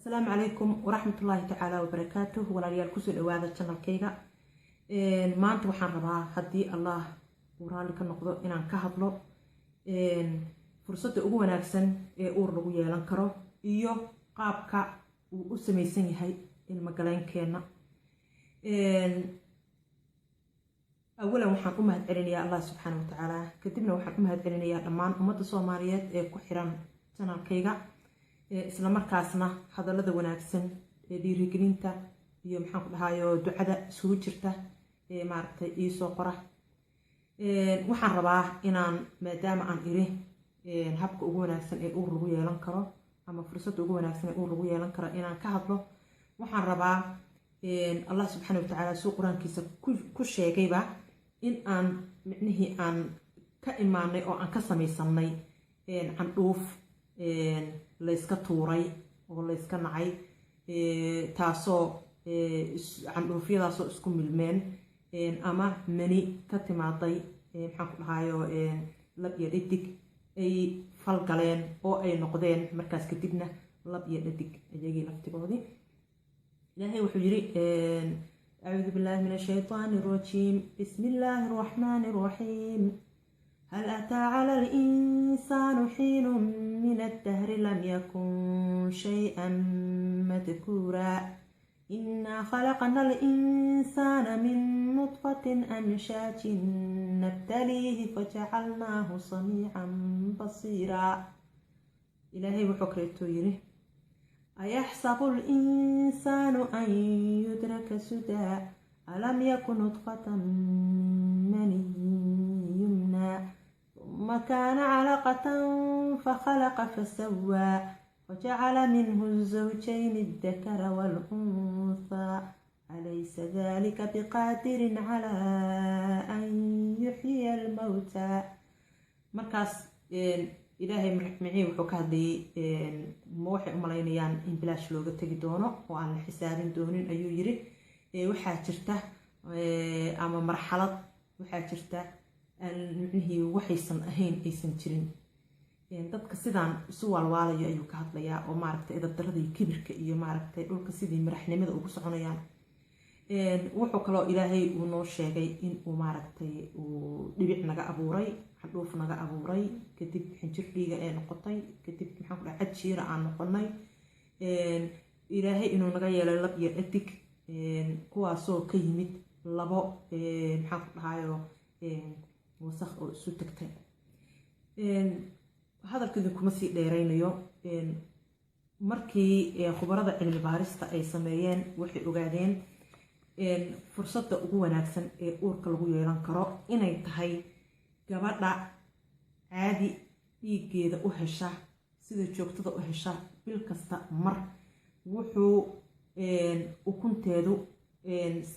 السلام عليكم ورحمة الله تعالى وبركاته ولاليال كسو دواada channelkayga maanta waxaan rabaa hadii Allah uu raali ka noqdo inaan ka hadlo fursadda ugu wanaagsan ee uur lagu yeelan karo iyo qaabka uu u sameeysan yahay ilma galeenkeena أولاً waxaan u mahad celinayaa Allah subhanahu wa ta'ala kadibna waxaan u mahad celinayaa dhammaan ummadda Soomaaliyeed ee ku xiran channelkayga isla markaasna hadallada wanaagsan ee dhiirigelinta iyo maxaan ku dhahayo ducada isugu jirta ee maaragtay ii soo qora waxaan rabaa inaan maadaama aan iri habka ugu wanaagsan ee uur lagu yeelan karo ama fursadda ugu wanaagsan ee uur lagu yeelan karo inaan ka hadlo waxaan rabaa Allah subhanahu wa ta'ala soo quraankiisa ku sheegayba in aan micnihii aan ka imaanay oo aan ka samaysanay candhuuf la iska tuuray oo la iska nacay taasoo candhuufyadaasoo isku milmeen ama mani ka timaaday maxaan ku dhahayo lab iyo dhadig ay falgaleen oo ay noqdeen markaas kadibna lab iyo dhadig ayagii laftigoodii ilaahay wuxuu yiri أعوذ بالله من الشيطان الرجيم بسم الله الرحمن الرحيم هل أتى على الإنسان حين من الدهر لم يكن شيئا مذكورا إنا خلقنا الإنسان من نطفة أمشاج نبتليه فجعلناه سميعا بصيرا إلهي وحكرته يري أيحسب الإنسان أن يدرك سدى ألم يكن نطفة مني يمنى ثم كان علقة فخلق فسوى وجعل منه الزوجين الذكر والأنثى أليس ذلك بقادر على أن يحيي الموتى مركز إلهي معي وحكادي موحي أمالينيان إن بلاش لوغة تجي دونه وعن حسابين دونين أيو يري وحاجرته أما مرحلة وحاجرته معنهي وحيسن أهين أيسن جرين dadka sidaan isu walwaalayo ayuu ka hadlayaa oo maaragtay idabdarada kibirka iyo maaragtay dhulka sidii maraxnimada ugu soconayaan wuxuu kaloo ilaahay uu noo sheegay in uu maaragtay uu dhibic naga abuuray xadhuuf naga abuuray kadib xinjir dhiiga ee noqotay kadib maxaan ku dhahay cajiira aan noqonay ilaahay inuu naga yeelay lab iyo dhadig kuwaasoo ka yimid labo maxaan ku dhahayo wasakh oo isu tagtay hadalkii kuma sii dheeraynayo markii khubarada cilmi baarista ay sameeyeen waxay ogaadeen fursadda ugu wanaagsan ee uurka lagu yeelan karo inay tahay gabadha caadi dhiiggeeda u hesha sida joogtada u hesha bil kasta mar wuxuu ukunteedu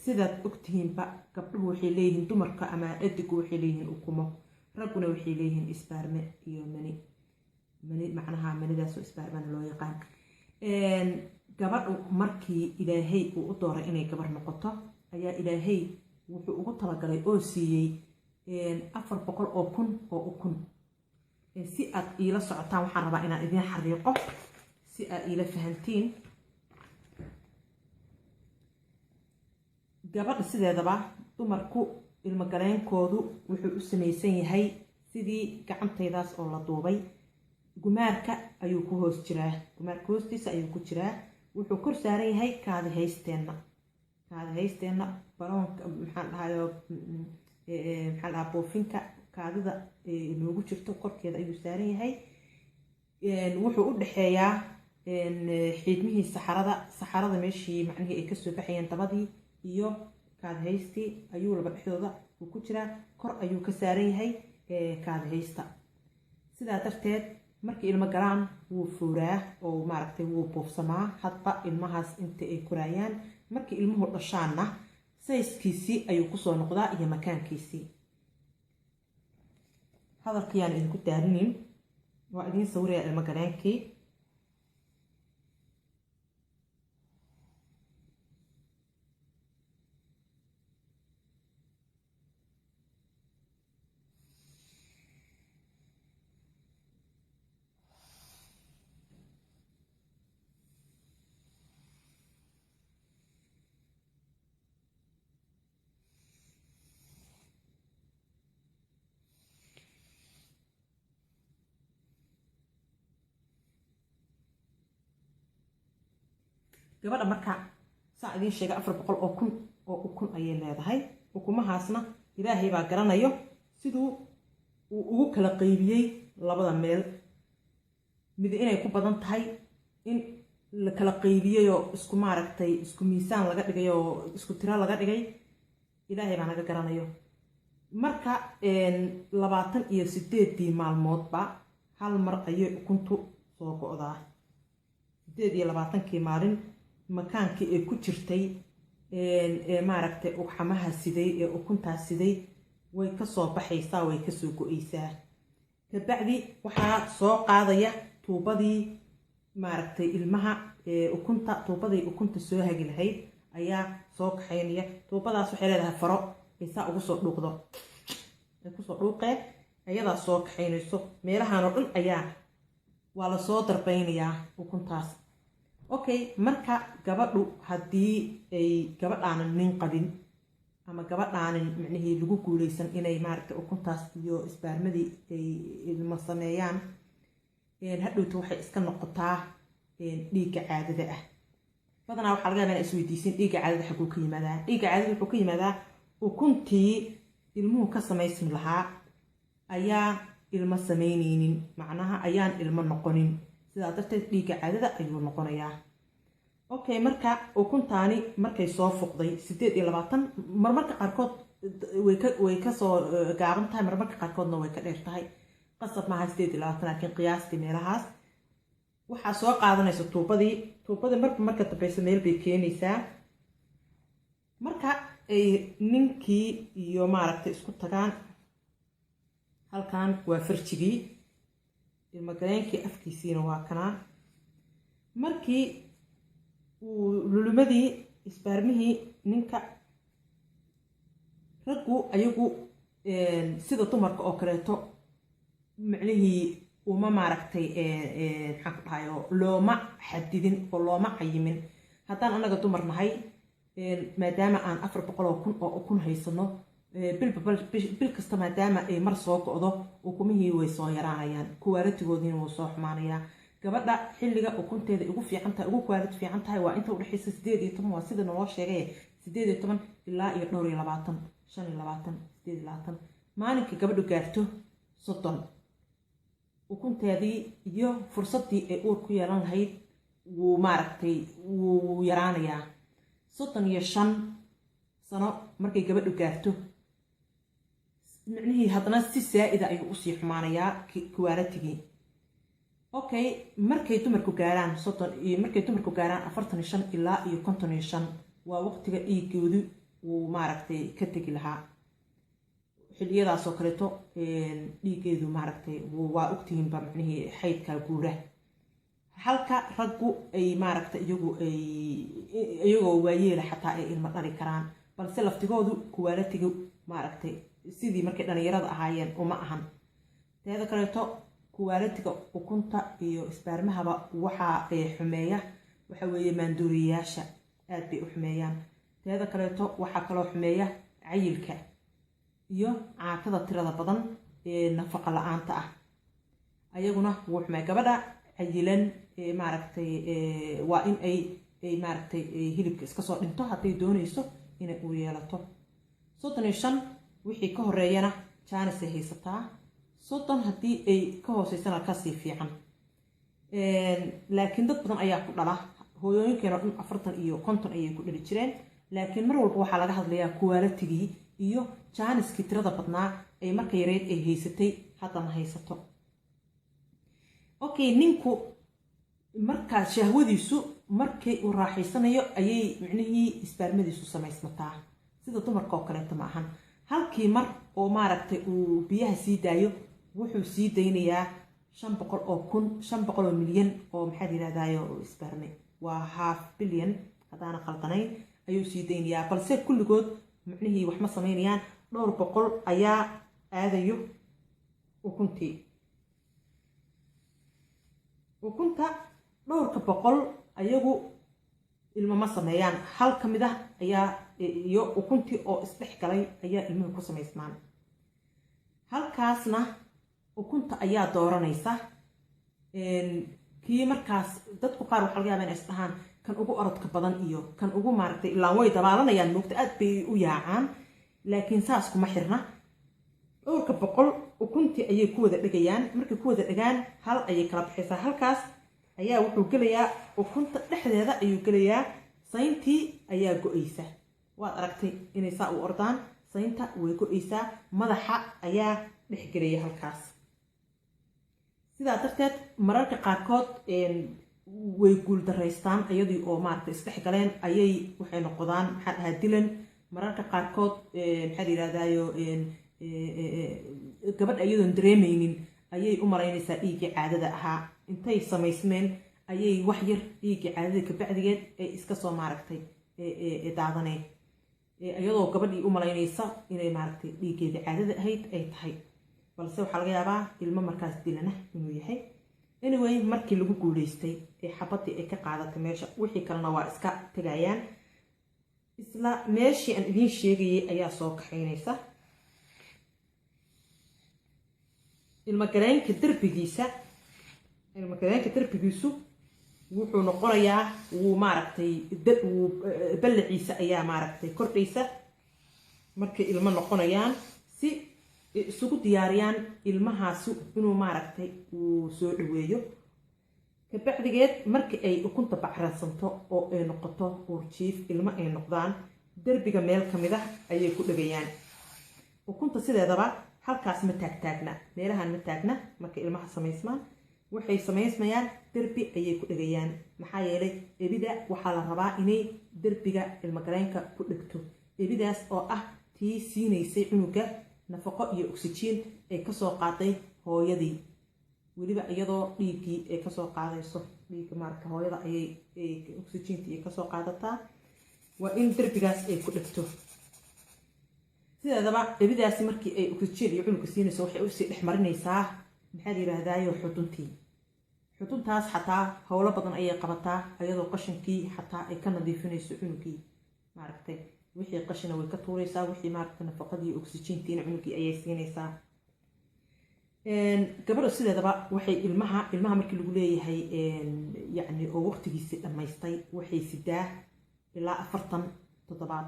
sidaad ogtihiinba gabdhuhu waxay leeyihiin dumarka ama dhadigu waxay leeyihiin ukumo ragguna waxay leeyihiin isbaarme iyo mani macnaha manidaasoo isbaarmana loo yaqaan gabadhu markii ilaahay uu u dooray inay gabar noqoto ayaa ilaahay wuxuu ugu talagalay oo siiyey 400 oo kun oo ukun si aad ila socotaan waxaan rabaa inaan idin xariiqo si aad ila fahantiin gabadha sideedaba dumarku ilma galeenkoodu wuxuu u sameeysan yahay sidii gacantaydaas oo la duubay gumaarka ayuu ku hoos jiraa gumaarka hoostiisa ayuu ku jiraa wuxuu kor saaran yahay kaadi haysteena baroonka maxaan dhahayo maxaan dhahaa boofinka kaadida noogu jirto korkeeda ayuu saaran yahay wuxuu u dhaxeeyaa xiidmihii saxarada meeshii macnihii ay kasoo baxayeen dabadii iyo kaadi haystii ayuu laba dhexdooda uu ku jiraa kor ayuu ka saaran yahay kaadi haysta sidaa darteed markii ilmo galaan wuu fuuraa oo maaragtay wuu buufsamaa hadba ilmahaas inta ay koraayaan markii ilmuhu dhashaanna sayskiisii ayuu kusoo noqdaa iyo makaankiisii hadalkayaan idinku daarinin waa idiin sawiraya ilmo galeenkii gabadha marka saa idin sheega 400 oo kun oo ukun ayay leedahay ukumahaasna ilaahay baa garanayo siduu uu ugu kala qaybiyay labada meel mid inay ku badan tahay in la kala qaybiyo isku maaragtay isku miisaan laga dhigay oo isku tiro laga dhigay ilaahay baa naga garanayo marka 28 maalmoodba hal mar ayay ukuntu soo go'daa 28 maalin makaankii ay ku jirtay maaragtay ugxamaha siday ee ukuntaas siday way ka soo baxaysaa way ka soo go'aysaa kabacdi waxaa soo qaadaya tuubadii maaragtay ilmaha ukunta tuubadii ukunta soo hagi lahayd ayaa soo kaxaynaya tuubadaas waxay leedahay faro ay saa ugu soo dhuuqdo ay ku soo dhuuqee ayadaa soo kaxaynayso meelahan oo dhan ayaa waa la soo darbaynayaa ukuntaas okay marka gabadhu haddii ay gabadhaanan nin qabin ama gabadhaanan micnihii lagu guulaysan inay maaragtay ukuntaas iyo isbaarmadii ay ilmo sameeyaan hadhowta waxay iska noqotaa dhiigga caadada ah badanaa waxaa laga yaabaa isweydiisin dhiigga caadada xaguu ka yimaadaa dhiigga caadada wuxuu ka yimaadaa ukuntii ilmuhu ka samaysmi lahaa ayaa ilmo samaynaynin macnaha ayaan ilmo noqonin sidaa darteed dhiigga caadada ayuu noqonayaa okay marka ukuntaani markay soo fuqday 28 marmarka qaarkood way ka soo gaaban tahay marmarka qaarkoodna way ka dheer tahay qasab maaha 28 laakiin qiyaastii meelahaas waxaa soo qaadanaysa tuubadii marka dambaysa meel bay keenaysaa marka ay ninkii iyo maaragtay isku tagaan halkan waa farjigii ilmagaleenkii afkiisiina waa kanaa markii uu lulumadii isbaarmihii ninka raggu ayagu sida dumarka oo kaleeto micnihii uma maaragtay maxaan ku dhahayo looma xadidin oo looma cayimin haddaan anaga dumar nahay maadaama aan 400 kun oo ukun haysano bil kasta maadaama ay mar soo go'do ukumihii way soo yaraanayaan kuwaalatigoodiina wuu soo xumaanayaa gabadha xilliga ukunteeda ugu fiican tahay ugu quality fiican tahay waa inta u dhaxaysa 18 waa sida noo sheegay 18 ilaa iyo 25 25 28 maalinka gabadhu gaarto 30 ukunteedii iyo fursadii ay uur ku yeelan lahayd wuu maaragtay wuu yaraanayaa 35 sano markay gabadhu gaarto micnihii haddana si saa'ida ayuu usii xumaanayaa kuwaalatigii okay markay dumarku gaaraan 30 iyo markay dumarku gaaraan 45 ilaa iyo 55 waa waqtiga dhiigoodu uu maaragtay ka tegi lahaa xilliyadaas oo kaleeto dhiigeedu maaragtay waa ogtihiinba micnihii xaydka guura halka raggu ay maaragtay iyagoo waayeela xataa ay ilmo dhali karaan balse laftigoodu kuwaalatiga maaragtay sidii markay dhalinyarada ahaayeen uma ahan teeda kaleeto kuwaalatiga ukunta iyo isbaarmahaba waxaa xumeeya waxa weeye maanduuriyayaasha aad bay u xumeeyaan teeda kaleeto waxaa kaloo xumeeya cayilka iyo caakada tirada badan ee nafaqa la'aanta ah ayaguna wuu xumeeya gabadha cayilan maaragtay waa in ay maaragtay hilibka iska soo dhinto hadday doonayso inay u yeelato 35 wixii ka horeeyana jaanis ay haysataa 30 haddii ay ka hooseysana kasii fiican laakiin dad badan ayaa ku dhala hooyooyinkeena dhan 40 iyo 50 ayay ku dhali jireen laakiin mar walba waxaa laga hadlayaa kuwaalatigii iyo jaaniskii tirada badnaa ay marka yareed ay haysatay haddana haysato okay ninku markaa shahwadiisu markay uu raaxaysanayo ayay micnihii isbaarmadiisu samaysmataa sida dumarka oo kaleeto ma ahan halkii mar oo maaragtay uu biyaha sii daayo wuxuu sii daynayaa 500 milyan oo maxaa yiraahdayo isbaarme waa half billion hadaan qaldanayn ayuu sii daynayaa balse kulligood micnihii wax ma sameynayaan dhowr boqol ayaa aadayo ukuntii ukunta dhowrka boqol ayagu ilmo ma sameeyaan hal ka mid ah ayaa iyo ukuntii oo isdhex galay ayaa ilmuhu ku samaysmaan halkaasna ukunta ayaa dooranaysa kii markaas dadku qaar waxa laga yaabaa inay isdhahaan kan ugu orodka badan iyo kan ugu maaragtay ilaa way dabaalanayaan moogta aad bay u yaacaan laakiin saas kuma xirna dhowrka boqol ukuntii ayay ku wada dhegayaan markay ku wada dhagaan hal ayay kala baxaysaa halkaas ayaa wuxuu gelayaa ukunta dhexdeeda ayuu gelayaa sayntii ayaa go-aysa waad aragtay inay saa u ordaan saynta way go-aysaa madaxa ayaa dhex gelaya halkaas sidaa darteed mararka qaarkood way guuldaraystaan iyadii oo maaragtay isdhex galeen ayay waxay noqdaan maxaa dhahaa dilan mararka qaarkood maxaa la yidhahdaayo gabadha iyadoon dareemaynin ayay u malaynaysaa dhiiggii caadada ahaa intay samaysmeen ayay wax yar dhiiggii caadada kabacdigeed ay iska soo maaragtay daadaneen iyadoo gabadhii u malaynaysa inay maaragtay dhiiggeedii caadada ahayd ay tahay balse waxaa laga yaabaa ilmo markaas dilana inuu yahay anyway markii lagu guulaystay ee xabadii ay ka qaadatay meesha wixii kalena waa iska tegayaan isla meeshii aan idiin sheegayay ayaa soo kaxaynaysa ilmagaleenka darbigiisu wuxuu noqonayaa wuu maaragtay ballaciisa ayaa maaragtay kordhaysa markay ilmo noqonayaan si isugu diyaariyaan ilmahaasi inuu maaragtay uu soo dhaweeyo kabacdigeed markii ay ukunta bacransanto oo ay noqoto uurjiif ilmo ay noqdaan derbiga meel ka mid ah ayay ku dhegayaan ukunta sideedaba halkaas ma taagtaagna meelahan ma taagna markay ilmaha samaysmaan waxay samaysmayaan derbi ayay ku dhegayaan maxaa yeelay ebida waxaa la rabaa inay derbiga ilmagaleenka ku dhegto ebidaas oo ah tii siinaysay cunuga nafaqo iyo oksijiin ay kasoo qaaday hooyadii weliba iyadoo dhiiggii ay kasoo qaadayso dhiigga maaragta hooyada ayay oksijiintii ay kasoo qaadataa waa in derbigaas ay ku dhegto sideedaba ebidaasi markii ay oksijiin iyo cunuga siinayso waxay usii dhex marinaysaa maxaa la yidhaahdaayo xuduntaas xataa howlo badan ayay qabataa iyadoo qashankii xataa ay ka nadiifinayso cunugii maaragtay wixii qashina way ka tuuraysaa wixii maaragtay nafaqadii oksijiintiina cunugii ayay siinaysaa gabadha sideedaba waxay ilmaha markii lagu leeyahay yacni oo waqtigiisii dhammaystay waxay sidaa ilaa 40 toddobaad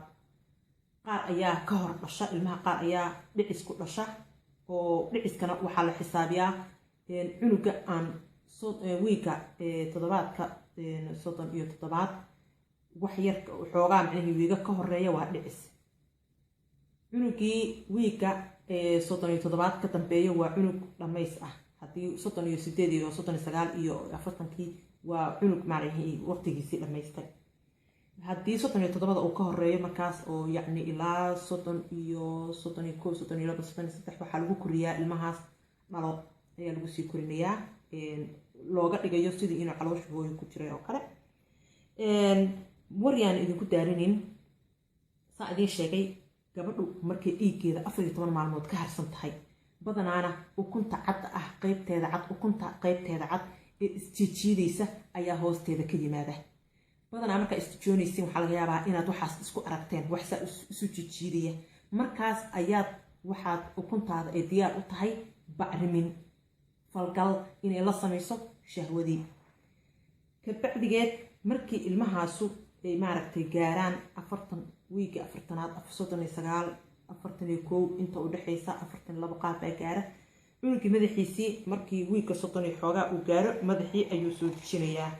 qaar ayaa ka hor dhasha ilmaha qaar ayaa dhicis ku dhasha oo dhiciskana waxaa la xisaabiyaa cunuga aan wiiga toddobaadka 37 wax yar xoogaa macnaheedu wiiga ka horeeya waa dhicis cunugii wiiga 37 ka dambeeyo waa cunug dhamays ah haddii 38 iyo 39 iyo 40kii waa cunug macnaheedu waqtigiisii dhamaystay haddii 37 uu ka horeeyo markaas oo yacni ilaa 30 iyo 31 32 33 waxaa lagu koriyaa ilmahaas dhalo ayaa lagu sii korinayaa looga dhigayo sidii inuu caloosha hooyo ku jiray oo kale waryaan idinku daarinin saa idiin sheegay gabadhu markay dhiiggeeda 14 maalmood ka harsan tahay badanaana ukunta cad ah qaybteeda cad ee isjiijiidaysa ayaa hoosteeda ka yimaada badanaa markaa istijoonaysiin waxaa laga yaabaa inaad waxaas isku aragteen waxsaa isu jiijiidaya markaas ayaad waxaad ukuntaada ay diyaar u tahay bacrimin falgal inay la samayso shahwadii kabacdigeed markii ilmahaasu ay maaragtay gaaraan 40 wiiga 40aad 39 41 inta u dhaxaysa 42 qaab baa gaara cunugii madaxiisii markii wiiga 30 xoogaa uu gaaro madaxii ayuu soo dejinayaa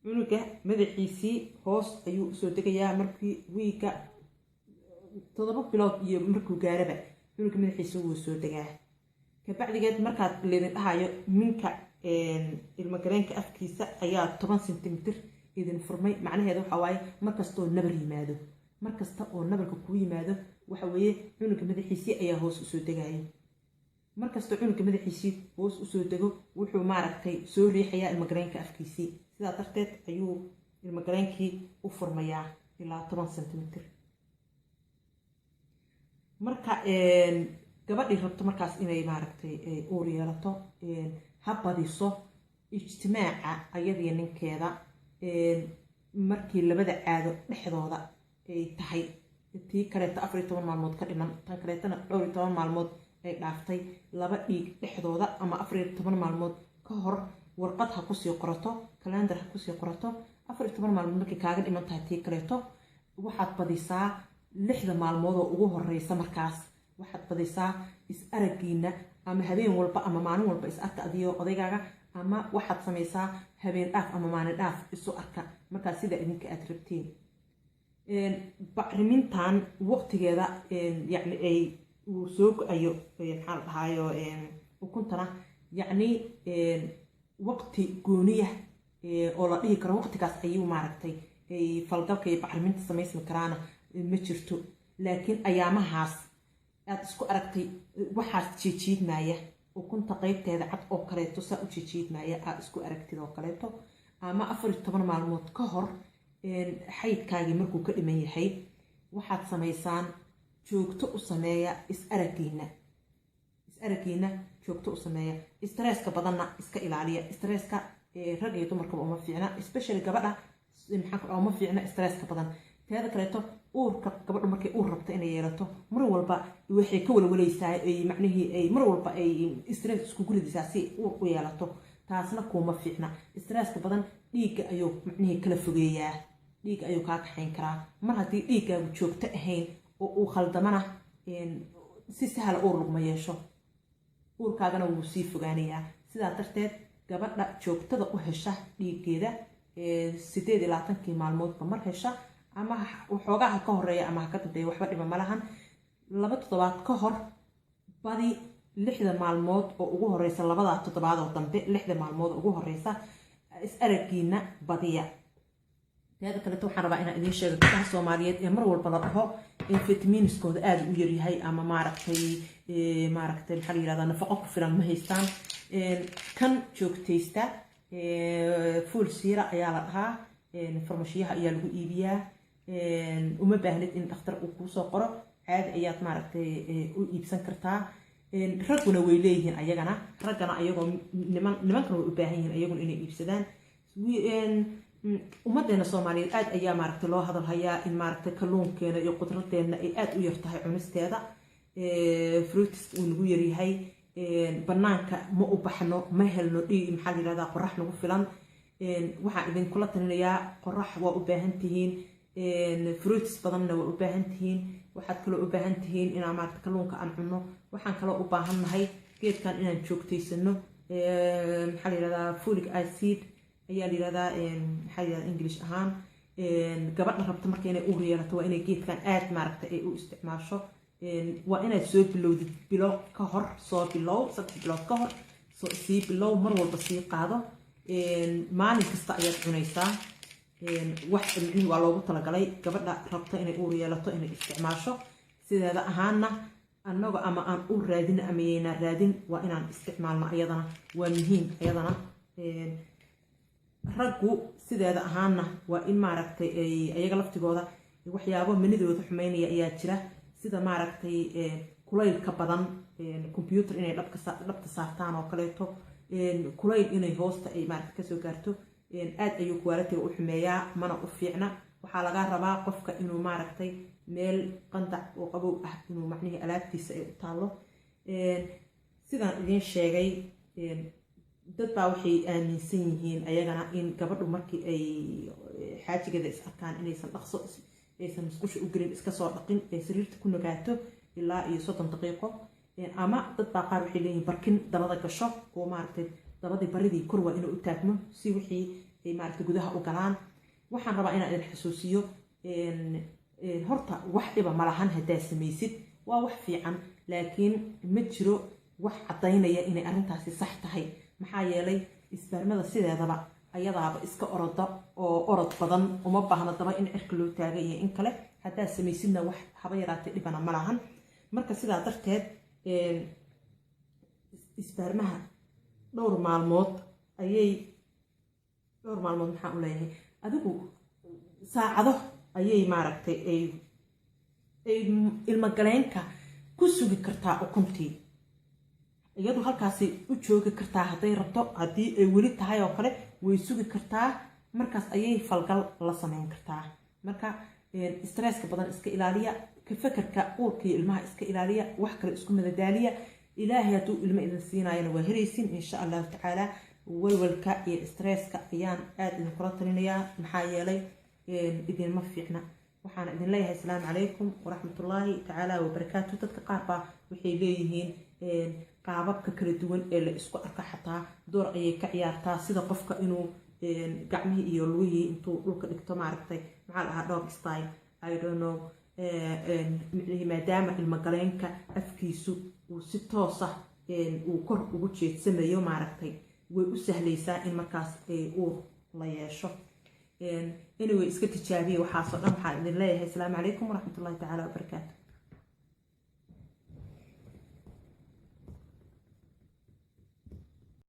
cunuga madaxiisii hoos ayuu soo degayaa markii wiiga 7 bilood iyo markuu gaaraba cunuga madaxiisa wuu soo degaa kabacdigeed markaad leedin dhahayo minka ilmagaleenka afkiisa ayaa 10 sentimitir idin furmay macnaheedu waxa waaye markastoo nabar yimaado markasta oo nabarka ku yimaado waxa weeye cunuga madaxiisii ayaa hoos u soo degaaya markastoo cunuga madaxiisii hoos u soo dego wuxuu maaragtay soo riixayaa ilmagaleenka afkiisii sidaa darteed ayuu ilmagaleenkii u furmayaa ilaa 10 sentimitir marka gabadhii rabto markaas inay maaragtay uur yeelato ha badiso ijtimaaca ayadiyo ninkeeda markii labada caado dhexdooda ay tahay tii kaleeta 14 maalmood ka dhiman tan kaleetana 12 maalmood ay dhaaftay laba dhiig dhexdooda ama 14 maalmood ka hor warqad ha kusii qorato calendar ha kusii qorato 14 maalmood markay kaaga dhiman tahay tii kaleeto waxaad badisaa 6 maalmood oo ugu horeysa markaas waxaad badisaa is aragiina ama habeen walba ama maalin walba is arka adiyo odaygaaga ama waxaad samaysaa habeen dhaaf ama maalin dhaaf isu arka markaas sida idinka aad rabtiin bacrimintan waqtigeeda yani ay uu soo go'ayo maxaa la dhahayo ukuntana yani waqti gooniya oo la dhihi karo waqtigaas ayuu maaragtay ay falgalka iyo bacriminta samaysmi karaana ma jirto laakiin ayaamahaas aad isku aragtay waxaas jiijiidmaya ukunta qaybteeda cad oo kaleeto saa u jiijiidmaya aad isku aragtid oo kaleeto ama 14 maalmood ka hor xaydkaagii markuu ka dhiman yahay waxaad samaysaan joogto u sameeya is aragiina joogto u sameeya stresska badanna iska ilaaliya stresska rag iyo dumarkaba uma fiicna especially gabadha maxaa uma fiicna stresska badan teeda kaleeto uurka gabadhu markay uur rabto inay yeelato mar walba waxay ka walwalaysaa ay macnihii ay mar walba ay stress isku guridaysaa si uur u yeelato taasna kuma fiicna stresska badan dhiigga ayuu macnihii kala fogeeyaa dhiigga ayuu kaa kaxayn karaa mar haddii dhiiggaagu joogto ahayn oo uu khaldamana si sahal uur laguma yeesho uurkaagana wuu sii fogaanayaa sidaa darteed gabadha joogtada u hesha dhiiggeeda 28 maalmoodba mar hesha ama waxoogaha ka horeeya ama ka dambeeya waxba dhiba malahan 2 toddobaad ka hor badi 6 maalmood oo ugu horeysa 2 toddobaad oo dambe 6 maalmood ugu horeysa is aragiina badiya teeda kale waxaan rabaa inaan idin sheego gabdhaha Soomaaliyeed ee mar walba la dhaho in vitaminiskooda aad u yar yahay ama maaragtay maxaa la yiraahdaa nafaqo ku filan ma haystaan kan joogtaysta full sira ayaa la dhahaa farmashiyaha ayaa lagu iibiyaa uma baahnid in dhakhtar uu kuu soo qoro caadi ayaad maaragtay u iibsan kartaa raguna way leeyihiin ayagana raggana ayagoo nimankana way u baahan yihiin ayaguna inay iibsadaan ummadeena Soomaaliyeed aad ayaa maaragtay loo hadal hayaa in maaragtay kalluunkeena iyo qudradeena ay aad u yar tahay cunisteeda fruits uu nagu yar yahay banaanka ma u baxno ma helno dhig maxaa la yiraahdaa qorax nagu filan waxaan idin kula talinayaa qorax waa u baahan tihiin fruits badanna waa u baahan tihiin waxaad kaloo u baahan tihiin inaan maaragtay kalluunka aan cunno waxaan kaloo u baahannahay geedkan inaan joogtaysano maxaa la yiraahdaa folic acid ayaa la yiraahdaa maxaa la yiraahdaa English ahaan gabadha rabta markay inay uur yeelato waa inay geedkan aad maaragtay ay u isticmaasho waa inaad soo bilowdid bilo ka hor soo bilow 3 bilood ka hor soo sii bilow mar walba sii qaado maalin kasta ayaad cunaysaa wax ilmihi waa loogu talagalay gabadha rabta inay uur yeelato inay isticmaasho sideeda ahaana annaga ama aan u raadin ama yeena raadin waa inaan isticmaalno ayadana waa muhiim ayadana raggu sideeda ahaana waa in maaragtay ay ayaga laftigooda waxyaabo manidooda xumeynaya ayaa jira sida maaragtay kulaylka badan computer inay dhabta saartaan oo kaleeto kulayl inay hoosta ay maaragtay kasoo gaarto aad ayuu quality u xumeeyaa mana u fiicna waxaa laga rabaa qofka inuu maaragtay meel qandac oo qabow ah inuu macnihii alaabtiisa ay u taalo sidaan idin sheegay dad baa waxay aaminsan yihiin ayagana in gabadhu markii ay xaajigeeda is arkaan inaysan dhaqso aysan musqusha u gelin iska soo dhaqin ay sariirta ku nagaato ilaa iyo 30 daqiiqo ama dad baa qaar waxay leeyihiin barkin dabada gasho oo maaragtay dabadii baridii kor waa inuu u taagmo si wixii ay maaragtay gudaha u galaan waxaan rabaa inaan idin xasuusiyo horta wax dhiba malahan hadaa samaysid waa wax fiican laakiin ma jiro wax cadaynaya inay arrintaasi sax tahay maxaa yeelay isbaarmada sideedaba ayadaaba iska oroda oo orod badan uma baahna daba in cirka loo taagay iyo in kale hadaa samaysidna wax haba yaraatay dhibana malahan marka sidaa darteed isbaarmaha dhowr maalmood maxaa u leeyahay adigu saacado ayay maaragtay ay ilmagaleenka ku sugi kartaa ukuntii iyadu halkaasi u joogi kartaa hadday rabto haddii ay weli tahay oo kale way sugi kartaa markaas ayay falgal la samayn kartaa marka stresska badan iska ilaaliya ka fakarka uurka iyo ilmaha iska ilaaliya wax kale isku madadaaliya ilaahay hadduu ilmo idin siinaayana waa helaysin insha allahu tacaala walwalka iyo stresska ayaan aad idinkula talinayaa maxaa yeelay idinma fiicna waxaan idin leeyahay assalaamu calaykum waraxmatullaahi tacaala wabarakaatu dadka qaar baa waxay leeyihiin qaababka kala duwan ee la isku arka xataa door ayay ka ciyaartaa sida qofka inuu gacmihii iyo lugihii intuu dhulka dhigto maaragtay maxaa la dhahaa dog style I don't know maadaama ilmagaleenka afkiisu uu si toos ah uu kor ugu jeedsamayo maaragtay way u sahlaysaa in markaas uur la yeesho anyway iska tijaabiya waxaasoo dhan waxaan idin leeyahay assalaamu calaykum waraxmatullaahi tacaala wabarakaatu